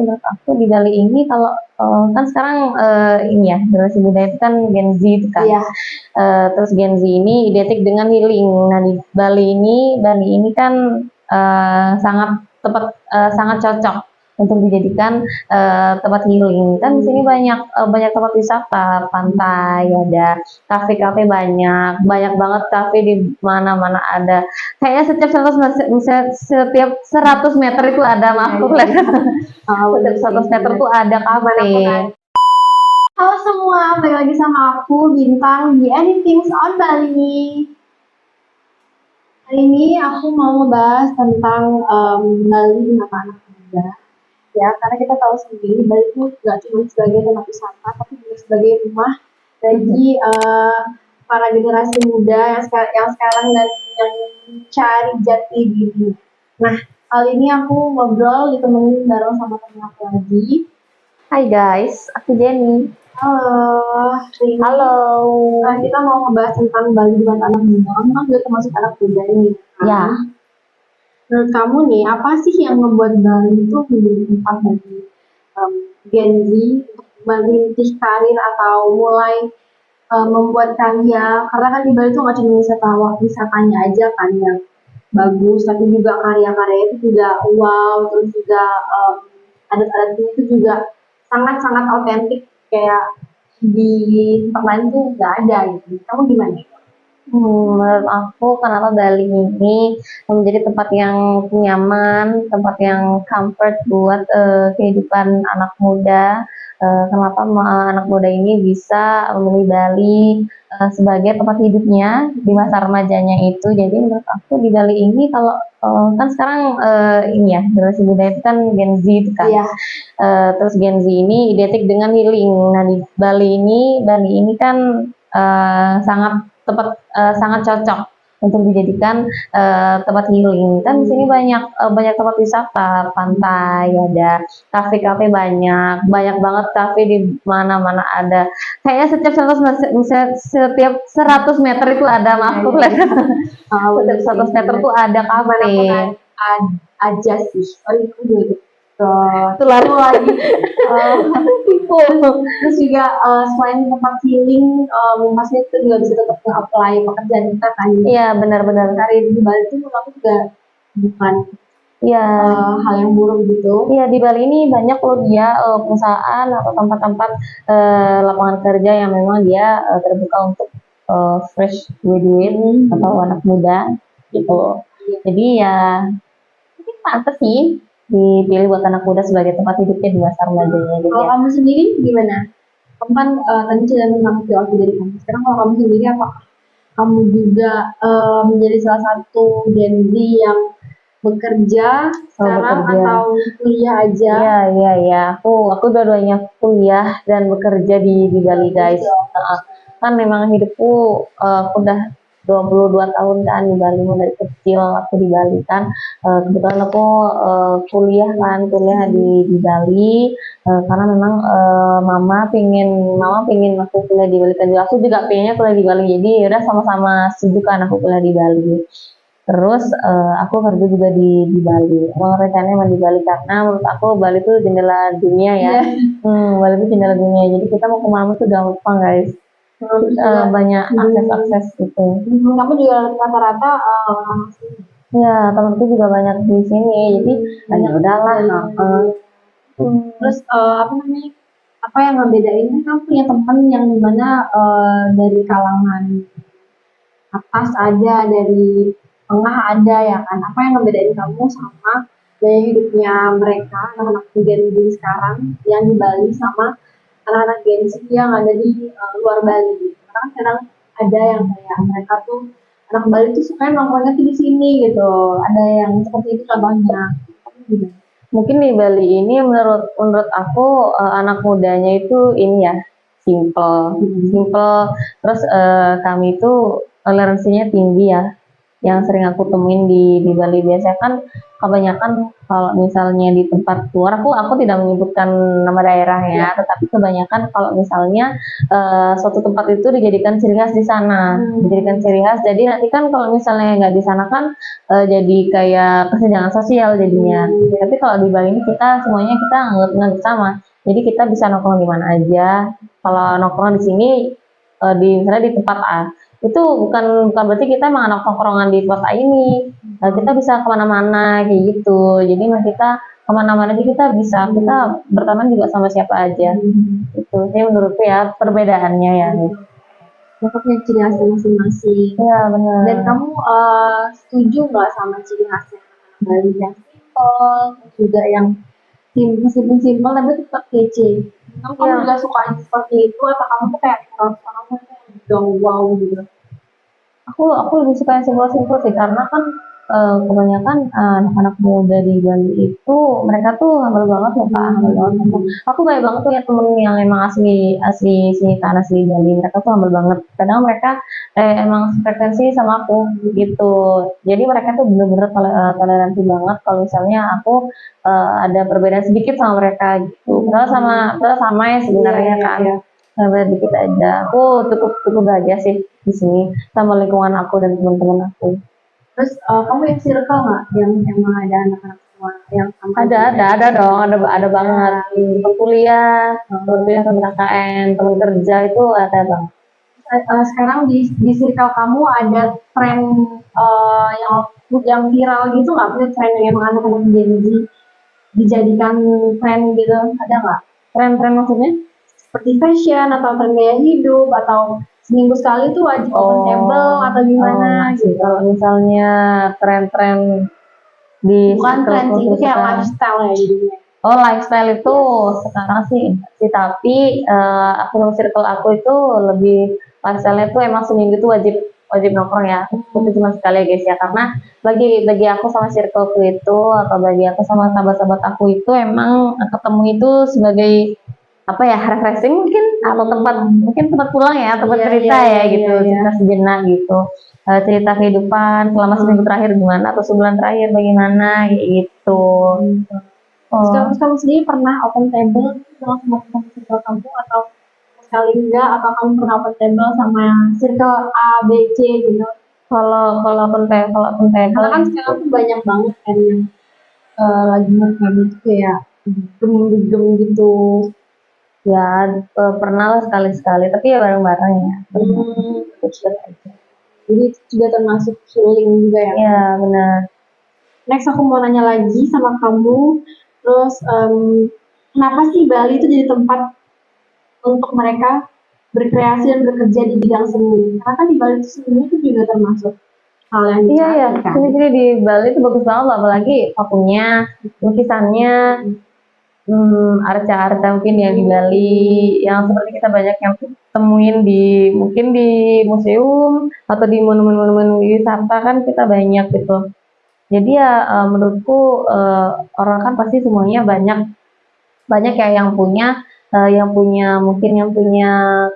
Menurut aku di Bali ini kalau kan sekarang ini ya generasi muda itu kan Gen Z itu kan. Iya. Terus Gen Z ini identik dengan healing. Nah di Bali ini kan sangat sangat cocok untuk dijadikan tempat healing. Kan di sini banyak tempat wisata, pantai, ada kafe-kafe banyak, banyak banget kafe di mana-mana ada. Kayaknya setiap 100 meter itu ada, maaf aku lihat. Setiap 100 meter tuh ada kafe. Halo semua, balik lagi sama aku Bintang di Anything on Bali. Hari ini aku mau ngebahas tentang Bali di mata anak muda. Ya, karena kita tahu sendiri Bali itu nggak cuma sebagai tempat wisata, tapi juga sebagai rumah bagi para generasi muda yang sekarang dan yang mencari jati diri. Nah, kali ini aku ngobrol ditemenin bareng sama temen aku lagi. Hai guys, aku Jenny. Halo, Halo. Nah, kita mau ngebahas tentang Bali di mata anak muda. Kamu kan juga termasuk anak muda ini. Ya, Menurut kamu nih, apa sih yang membuat Bali itu menjadi tempat bagi Gen Z untuk merintis karir atau mulai membuat karya? Karena kan di Bali itu nggak cuma wisatanya aja kan yang bagus, tapi juga karya-karya itu juga wow, terus juga adat-adatnya itu juga sangat-sangat otentik kayak di tempat lain tuh nggak ada gitu. Kamu gimana? menurut aku kenapa Bali ini menjadi tempat yang nyaman, tempat yang comfort buat kehidupan anak muda. Kenapa anak muda ini bisa memilih Bali sebagai tempat hidupnya di masa remajanya itu. Jadi menurut aku di Bali ini kalau kan sekarang ini ya generasi muda itu kan Gen Z itu kan. Iya. Terus Gen Z ini identik dengan healing. Nah di Bali ini kan sangat cocok untuk dijadikan tempat healing. Kan di sini banyak tempat wisata, pantai, ada kafe-kafe banyak, banyak banget kafe di mana-mana ada. Kayaknya setiap 100 meter itu ada, maaf aku lihat. Setiap 100 meter tuh ada kafe. Aja sih. Itu juga Itu lari lagi. Terus juga selain tempat healing, pastinya kita juga bisa tetap apply pekerjaan kita kan. Iya, benar-benar. Karir di Bali itu menurut aku juga bukan Iya. hal yang buruk gitu. Iya, di Bali ini banyak loh dia perusahaan atau tempat-tempat lapangan kerja yang memang dia terbuka untuk fresh graduate atau anak muda gitu. Jadi ya ini pantas sih dipilih buat anak muda sebagai tempat hidupnya di masa remajanya gitu Kalau ya. kamu sendiri gimana? Kamu kan tadi sudah mengakui waktu dari kamu. Sekarang kalau kamu sendiri apa? Kamu juga menjadi salah satu Gen Z yang bekerja sekarang bekerja. atau kuliah aja? Iya. Aku dua-duanya kuliah dan bekerja di Bali guys. Kan memang hidupku aku udah 22 tahun kan di Bali, mulai kecil aku di Bali kan. Kebetulan aku kuliah di Bali karena memang mama pingin aku kuliah di Bali kan. Aku juga pengennya kuliah di Bali. Jadi udah sama-sama setuju kan aku kuliah di Bali. Terus aku kerja juga di Bali. Emang rencananya emang di Bali karena menurut aku Bali itu jendela dunia ya. Bali itu jendela dunia. Jadi kita mau kemana tuh gampang guys. Terus banyak akses gitu. Kamu juga rata-rata orang asing. Ya, temanku juga banyak di sini. Jadi banyak udahlah. Terus apa namanya? Apa yang ngebedain kan kamu punya teman yang dimana dari kalangan atas ada, dari tengah ada ya kan? Apa yang ngebedain kamu sama gaya hidupnya mereka, anak-anak Gen Z sekarang yang di Bali sama anak-anak Gen Z yang ada di luar Bali? Karena kan kadang ada yang kayak mereka tuh anak Bali tuh suka nongkrongnya tuh di sini gitu. Ada yang seperti itu contohnya. Mungkin di Bali ini menurut aku anak mudanya itu ini ya simple. Terus kami itu toleransinya tinggi ya. yang sering aku temuin di Bali. Biasanya kan kebanyakan kalau misalnya di tempat luar, aku tidak menyebutkan nama daerah ya, tetapi kebanyakan kalau misalnya suatu tempat itu dijadikan ciri khas di sana, dijadikan ciri khas. Jadi nanti kan kalau misalnya nggak di sana kan jadi kayak kesenjangan sosial jadinya. Tapi kalau di Bali ini kita semuanya kita anggap sama. Jadi kita bisa nongkrong di mana aja. Kalau nongkrong di sini di misalnya di tempat A, itu bukan berarti kita emang anak nongkrongan di kota ini. Kita bisa kemana-mana kayak gitu. Jadi mah kita kemana-mana aja kita bisa. Kita berteman juga sama siapa aja. Itu sih menurutku ya perbedaannya ya. Mereka punya ciri khasnya masing-masing. Iya benar. Dan kamu setuju nggak sama ciri khasnya Bali yang simple, juga yang meskipun simple tapi tetap kece. Kamu juga suka seperti itu atau kamu tuh kayak orang yang wow gitu? Aku lebih suka yang simpel-simpel sih karena kan kebanyakan anak-anak muda di Bali itu mereka tuh humble banget ya Pak, humble banget. Aku banyak banget punya temen yang emang asli asli sini kan asli Bali, mereka tuh humble banget. Kadang mereka emang frekuensi sama aku gitu. Jadi mereka tuh bener-bener toleransi banget kalau misalnya aku ada perbedaan sedikit sama mereka gitu. Padahal sama ya sebenarnya kan. Sabar dikit aja. Aku cukup cukup bahagia sih di sini sama lingkungan aku dan teman-teman aku. Terus kamu yang circle nggak yang emang ada anak-anak semua yang sama? Ada dong, ada banget. Teman kuliah, teman KKN, teman kerja itu ada bang. Sekarang di circle kamu ada tren yang viral gitu nggak? Ada tren yang emang anak-anak Gen Z dijadikan tren gitu, ada nggak? Tren maksudnya? Seperti fashion atau tren gaya hidup atau seminggu sekali tuh wajib open table atau gimana gitu. Kalau misalnya tren-tren di bukan tren sih, itu kayak lifestyle ya jadinya. Oh lifestyle itu sekarang sih, tapi aku circle aku itu lebih lifestyle itu emang seminggu itu wajib wajib nongkrong ya. Itu cuma sekali ya guys ya, karena bagi aku sama circleku itu atau bagi aku sama sahabat-sahabat aku itu emang ketemu itu sebagai apa ya, refreshing mungkin atau tempat pulang ya, tempat cerita ya gitu, cerita sejenak gitu. Cerita kehidupan selama seminggu terakhir gimana atau sebulan terakhir bagaimana gitu. Terus kamu sendiri pernah open table sama teman circle kamu atau sekali enggak, atau kamu pernah open table sama circle A, B, C gitu? Kalau open table Karena kan sekarang tuh banyak banget kan yang lagi nge-game kayak gem gitu. Ya pernah lah sekali-sekali, tapi ya bareng-bareng ya. Jadi itu juga termasuk healing juga ya? Iya benar. Next aku mau nanya lagi sama kamu, terus kenapa sih Bali itu jadi tempat untuk mereka berkreasi dan bekerja di bidang seni? Karena kan di Bali itu seni itu juga termasuk hal yang Iya, sini di Bali itu bagus banget loh, apalagi pakunya, lukisannya, arca-arca mungkin yang di Bali, yang seperti kita banyak yang temuin mungkin di museum atau di monumen-monumen wisata kan kita banyak gitu. Jadi ya menurutku orang kan pasti semuanya banyak ya yang punya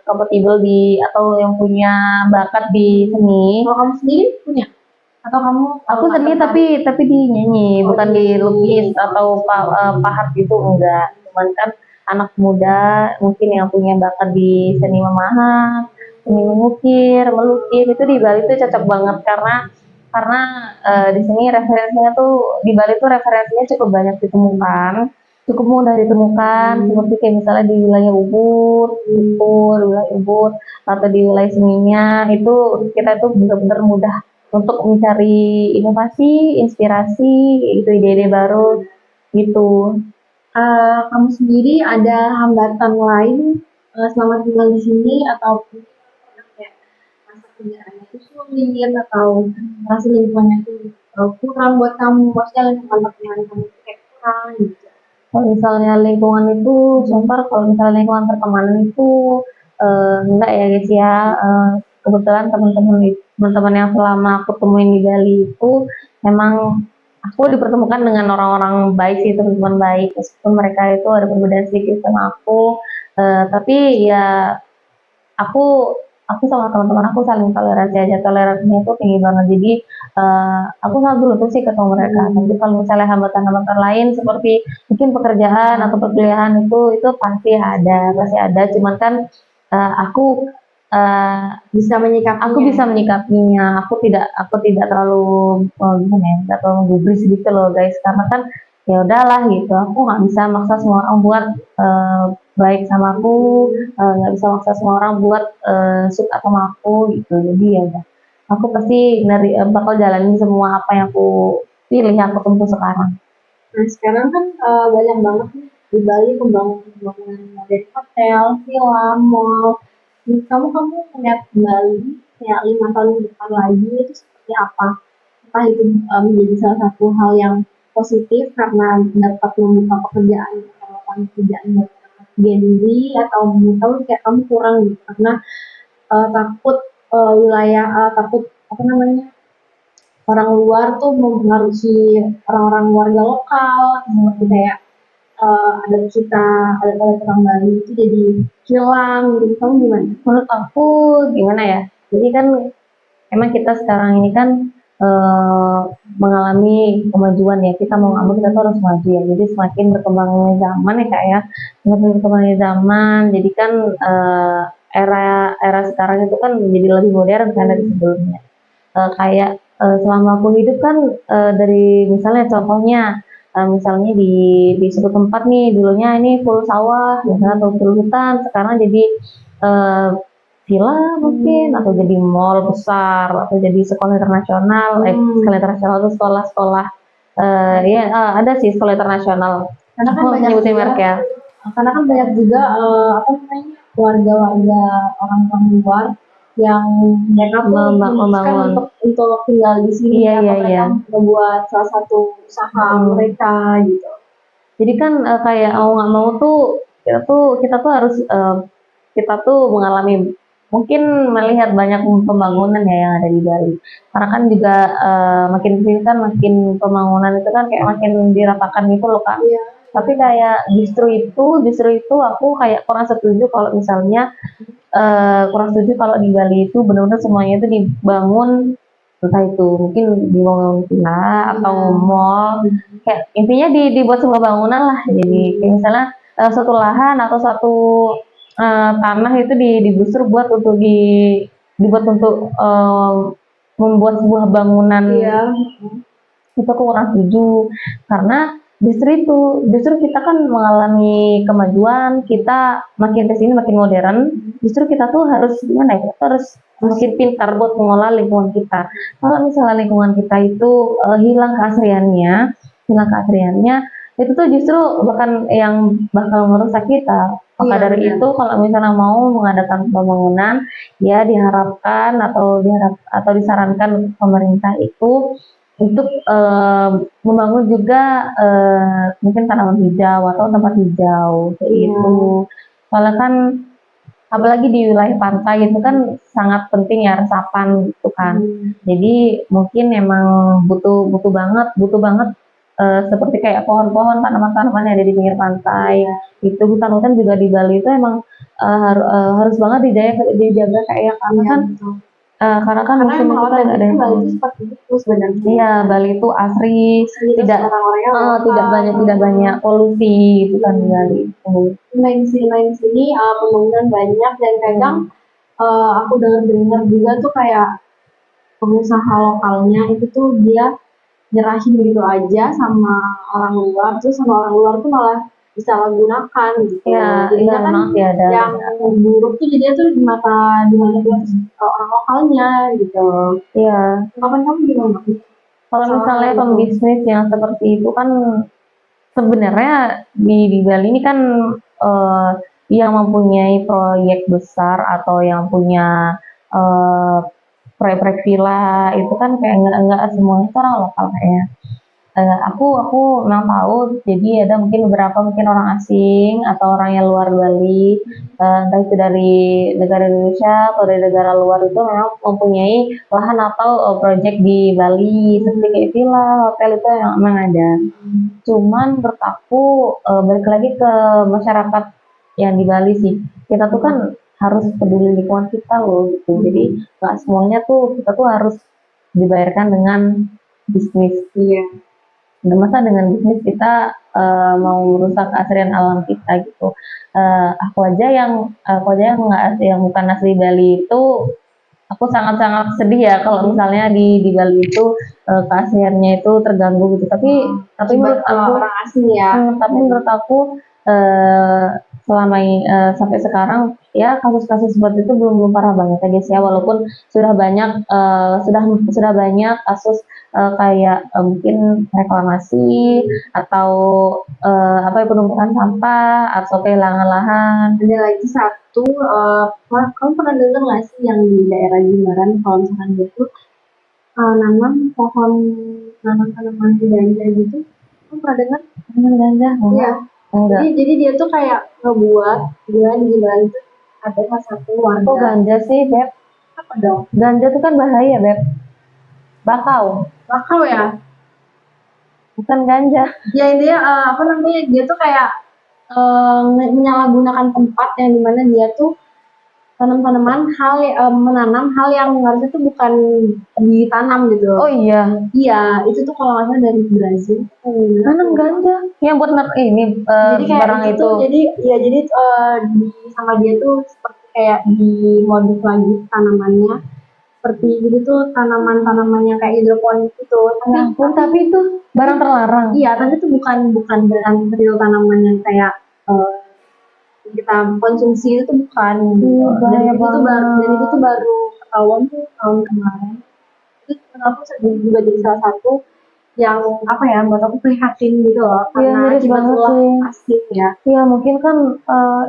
kompatibel atau yang punya bakat di seni. Kalau kamu sendiri punya? Atau kamu? Aku seni tapi di nyanyi, bukan di lukis atau pahat gitu, enggak. Cuman kan anak muda mungkin yang punya bakat di seni memahat, seni mengukir, melukis itu di Bali itu cocok banget karena di sini referensinya tuh di Bali tuh referensinya cukup banyak ditemukan, cukup mudah ditemukan, seperti kayak misalnya di wilayah Ubud, gitu, di wilayah Ubud atau di wilayah seninya itu kita tuh benar-benar mudah untuk mencari inovasi, inspirasi, itu ide-ide baru gitu. Kamu sendiri ada hambatan lain selama tinggal di sini atau kayak masa kerjaannya itu sulit atau merasa lingkungannya itu kurang buat kamu, maksudnya lingkungan pertemanan kamu itu kayak kurang gitu? Kalau misalnya lingkungan itu, kalau misalnya lingkungan pertemanan itu enggak ya guys ya. Kebetulan teman-teman yang selama aku temuin di Bali itu memang aku dipertemukan dengan orang-orang baik sih, teman-teman baik, meskipun mereka itu ada perbedaan sedikit sama aku, tapi ya aku sama teman-teman aku saling toleransi aja, toleransinya itu tinggi banget. Jadi aku sangat beruntung sih ketemu mereka. Tapi kalau misalnya hambatan-hambatan lain seperti mungkin pekerjaan atau perkuliahan itu pasti ada. Cuman kan aku eh, Bisa menyikapinya. aku bisa menyikapinya. Aku tidak terlalu gimana ya, tidak terlalu gubris gitu loh guys. Karena kan ya udahlah gitu. Aku nggak bisa maksa semua orang buat baik sama aku, nggak bisa maksa semua orang buat suka sama aku gitu. Jadi ya udah. Aku pasti bakal jalanin semua apa yang aku pilih, yang aku tempuh sekarang. Nah, sekarang kan banyak banget nih di Bali pembangunan dari hotel, villa, mall. Kamu melihat Bali kayak 5 tahun ke depan lagi itu seperti apa? Apakah itu menjadi salah satu hal yang positif karena dapat membuka pekerjaan atau lapangan pekerjaan buat Gen Z, atau menurut kamu kayak kamu kurang gitu karena takut wilayah takut apa namanya, orang luar tuh mempengaruhi orang-orang warga lokal seperti kayak adat kita, adat-adat orang Bali itu jadi hilang gitu. Kamu gimana? Menurut aku gimana ya? Jadi kan emang kita sekarang ini kan eh, mengalami kemajuan ya. Kita mau nggak mau kita tuh harus maju ya. Jadi semakin berkembangnya zaman ya kak ya, semakin berkembangnya zaman. Jadi kan era era sekarang itu kan menjadi lebih modern kan dari sebelumnya. Kayak selama aku hidup kan dari misalnya contohnya misalnya di suatu tempat nih dulunya ini full sawah misalnya atau full hutan sekarang jadi eh, villa mungkin atau jadi mall besar atau jadi sekolah internasional sekolah internasional itu sekolah-sekolah ya ada sih sekolah internasional Karena aku kan nggak banyak nyebutin juga, merek ya. apa namanya, warga-warga orang luar yang mereka tuh memutuskan Membangun. untuk tinggal di sini Iya atau iya mereka iya. membuat salah satu usaha mereka gitu. Jadi kan kayak mau nggak mau tuh kita tuh harus kita tuh mengalami mungkin melihat banyak pembangunan ya yang ada di Bali. Karena kan juga makin kesini kan makin pembangunan itu kan kayak makin diratakan gitu loh kak. Iya. Tapi kayak justru itu aku kayak kurang setuju kalau misalnya kurang setuju kalau di Bali itu benar-benar semuanya itu dibangun entah itu mungkin dibangun villa atau mall kayak intinya dibuat sebuah bangunan lah jadi kayak misalnya satu lahan atau satu tanah itu digusur buat untuk dibuat untuk membuat sebuah bangunan. Iya. Itu aku kurang setuju karena justru kita kan mengalami kemajuan kita makin kesini makin modern justru kita tuh harus gimana ya kita harus makin pintar buat mengolah lingkungan kita kalau misalnya lingkungan kita itu hilang keasriannya itu tuh justru bahkan yang bakal merusak kita maka Iya, dari benar. itu kalau misalnya mau mengadakan pembangunan ya diharapkan atau disarankan pemerintah itu untuk membangun juga mungkin tanaman hijau atau tempat hijau kayak gitu. Soalnya kan apalagi di wilayah pantai itu kan sangat penting ya resapan gitu kan. Jadi mungkin emang butuh banget seperti kayak pohon-pohon, tanaman-tanaman yang ada di pinggir pantai. Itu hutan-hutan juga di Bali itu emang harus banget dijaga kayak karena Iya, kan betul. karena kan Karena musim emang itu kan nggak ada otentiknya yang Bali tahu. itu seperti itu sebenarnya. Iya, Bali itu asri, Asli, terus tidak orang-orangnya tidak banyak polusi gitu kan di Bali itu. lain sini pembangunan banyak dan kadang aku dengar juga tuh kayak pengusaha lokalnya itu tuh dia nyerahin gitu aja sama orang luar, terus sama orang luar tuh malah disalahgunakan gitu. Iya, Jadinya iya kan memang sih ada. yang buruk tuh jadinya tuh di mata orang lokalnya gitu. Iya, Kapan kamu gimana? kalau Salah misalnya itu. pembisnis yang seperti itu kan sebenarnya di Bali ini kan eh, yang mempunyai proyek besar atau yang punya eh, proyek-proyek villa itu kan kayak nggak semuanya itu orang lokal kayaknya. Aku memang tahu jadi ada mungkin beberapa mungkin orang asing atau orang yang luar Bali entah itu dari negara Indonesia atau dari negara luar itu memang mempunyai lahan atau proyek di Bali seperti kayak villa hotel itu yang memang ada cuman menurut aku balik lagi ke masyarakat yang di Bali sih kita tuh kan harus peduli lingkungan kita loh gitu jadi nggak semuanya tuh kita tuh harus dibayarkan dengan bisnis. Iya. Dan masa dengan bisnis kita mau merusak keasrian alam kita gitu. Aku aja yang nggak yang bukan asli Bali itu, aku sangat-sangat sedih ya kalau misalnya di Bali itu keasliannya itu terganggu gitu. Tapi menurut Akibat aku orang asing ya. tapi menurut aku eh, sampai sekarang ya kasus-kasus seperti itu belum belum parah banget ya guys ya, walaupun sudah banyak sudah banyak kasus kayak mungkin reklamasi atau apa ya, penumpukan sampah atau kehilangan lahan. Ada lagi satu, kamu pernah dengar nggak sih yang di daerah Jimbaran kalau misalkan dia tuh nanam tanaman ganja gitu? Kamu pernah dengar? Ganja Iya. enggak? Enggak. Jadi dia tuh kayak ngebuat di Jimbaran itu ada salah satu Kok warga. ganja sih, Beb? Apa dong? Ganja itu kan bahaya, Beb. Bakau, Bakau ya? bukan ganja. Ya intinya apa namanya, dia tuh kayak menyalahgunakan tempat yang dimana dia tuh menanam hal yang harusnya tuh bukan ditanam gitu. Oh iya, Iya, itu tuh kalau nggak salah dari Brazil. tanam ganja yang buat ini Jadi kayak barang itu itu. tuh, jadi sama dia tuh seperti kayak dimodif lagi tanamannya. Seperti jadi tuh tanaman-tanaman yang kayak hidroponik itu. Ya ampun, tapi itu barang terlarang. Iya, tapi itu bukan beneran real tanaman yang kayak kita konsumsi, itu tuh bukan. Bahaya Dan itu tuh baru ketahuan tuh tahun kemarin. Itu menurut aku juga jadi salah satu yang apa ya, buat aku prihatin gitu loh, Iya, karena miris akibat banget ulah sih. asing ya. Iya, mungkin kan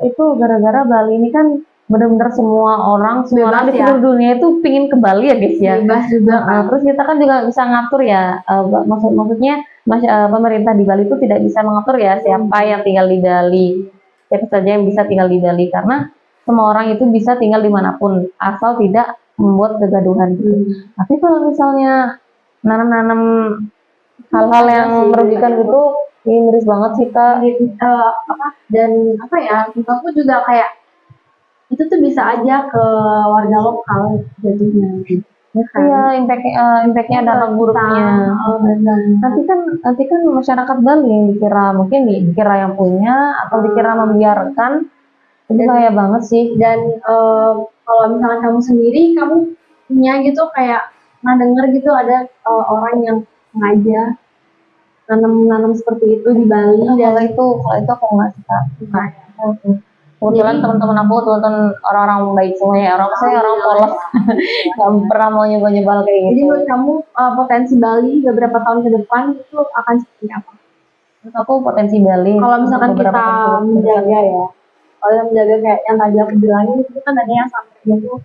itu gara-gara Bali ini kan benar-benar semua orang Bebas di ya. seluruh dunia itu pingin ke Bali ya guys ya. Bebas juga kan. Terus kita kan juga bisa ngatur ya, maksudnya pemerintah di Bali itu tidak bisa mengatur ya siapa yang tinggal di Bali, siapa saja yang bisa tinggal di Bali, karena semua orang itu bisa tinggal dimanapun asal tidak membuat kegaduhan gitu. Tapi kalau misalnya nanam-nanam hal-hal yang merugikan gitu, ini miris banget sih Kak. Dan apa ya, aku juga kayak itu tuh bisa aja ke warga lokal jadinya. Iya, impactnya dampak buruknya. Nanti kan masyarakat Bali yang dikira yang punya atau dikira membiarkan, itu bahaya banget sih. Dan kalau misalnya kamu sendiri, kamu punya gitu kayak pernah denger gitu ada orang yang sengaja nanam seperti itu di Bali. Kalau itu aku nggak suka. Kebetulan teman-teman aku orang-orang baik semua ya, saya orang polos, nggak pernah mau nyoba-nyoba kayak gitu. Jadi menurut kamu potensi Bali beberapa tahun ke depan itu akan seperti apa? Menurut aku potensi Bali kalau misalkan kita menjaga ya, kalau menjaga kayak yang tadi aku bilangin, itu kan ada yang sampai dia tuh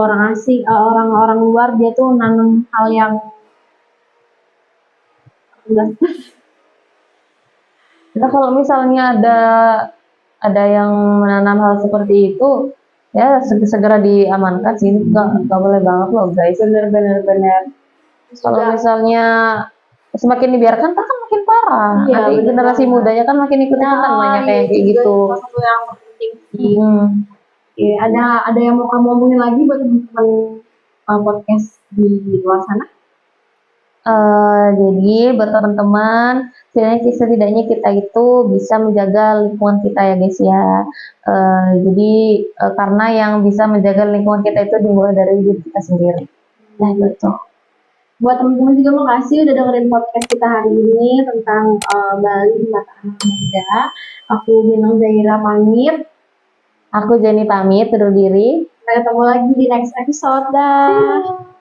orang asing, orang-orang luar, dia tuh nanam hal yang Nah, kalau misalnya ada yang menanam hal seperti itu, ya segera diamankan sih, nggak boleh banget loh guys. Bener. Kalau misalnya semakin dibiarkan kan makin parah. Iya, Nanti generasi mudanya kan makin ikut-ikutan banyak kayak gitu. Salah satu yang penting sih. Ada yang mau kamu omongin lagi buat teman-teman podcast di luar sana? Jadi buat teman-teman, setidaknya kita itu bisa menjaga lingkungan kita ya guys ya. Jadi karena yang bisa menjaga lingkungan kita itu dimulai dari diri kita sendiri. Nah gitu. Buat teman-teman juga makasih udah dengerin podcast kita hari ini tentang Bali di mata anak muda. Aku Minang Zaira pamit. Aku Jenny pamit undur diri. Sampai ketemu lagi di next episode. Dah.